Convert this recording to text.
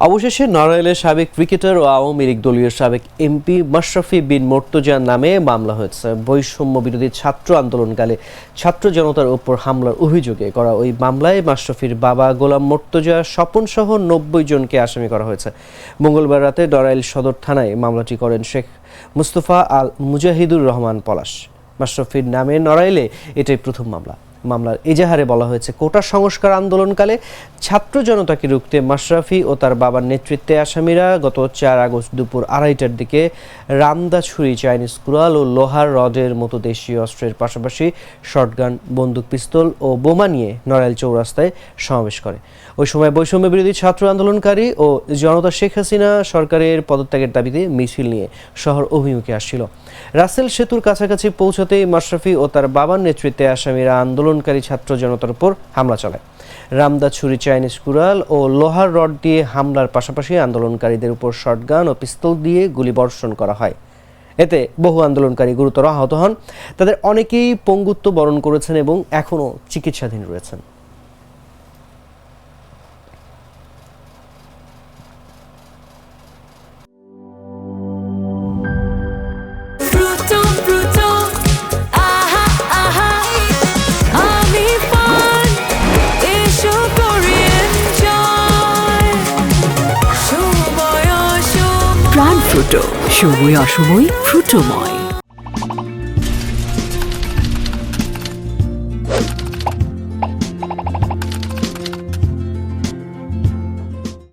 অবশেষে নড়াইলের সাবেক ক্রিকেটার ও আওয়ামী লীগ দলীয় সাবেক এমপি মাশরাফি বিন মর্তুজার নামে মামলা হয়েছে। বৈষম্য বিরোধী ছাত্র আন্দোলনকালে ছাত্র জনতার উপর হামলার অভিযোগে করা ওই মামলায় মাশরাফির বাবা গোলাম মর্তুজা, স্বপন সহ 90 জনকে আসামি করা হয়েছে। মঙ্গলবার রাতে নড়াইল সদর থানায় মামলাটি করেন শেখ মুস্তফা আল মুজাহিদুর রহমান পলাশ। মাশরাফির নামে নড়াইলে এটাই প্রথম মামলা। মামলার এজাহারে বলা হয়েছে, কোটা সংস্কার আন্দোলনকালে ছাত্র জনতাকে রুখতে মাশরাফি ও তার বাবার নেতৃত্বে আসামিরা গত 4 আগস্ট দুপুর 2:30টার দিকে রামদা ছুরি, চাইনিজ কুড়াল ও লোহার রডের মতো দেশীয় অস্ত্রের পাশাপাশি শটগান, বন্দুক, পিস্তল ও বোমা নিয়ে নড়াইল চৌরাস্তায় সমাবেশ করে। ওই সময় বৈষম্য বিরোধী ছাত্র আন্দোলনকারী ও জনতা শেখ হাসিনা সরকারের পদত্যাগের দাবিতে মিছিল নিয়ে শহর অভিমুখে আসছিল। রাসেল সেতুর কাছাকাছি পৌঁছাতেই মাশরাফি ও তার বাবার নেতৃত্বে আসামিরা আন্দোলনকারী ছাত্র জনতার উপর হামলা চালায়। রামদা ছুরি, চাইনিজ কুড়াল ও লোহার রড দিয়ে হামলার পাশাপাশি আন্দোলনকারীদের উপর শটগান ও পিস্তল দিয়ে গুলিবর্ষণ করা হয়। এতে বহু আন্দোলনকারী গুরুতর আহত হন। তাদের অনেকেই পঙ্গুত্ব বরণ করেছেন এবং এখনও চিকিৎসাধীন রয়েছেন। প্রাণ ফ্রুটো, সময় অসময় ফ্রুটোময়।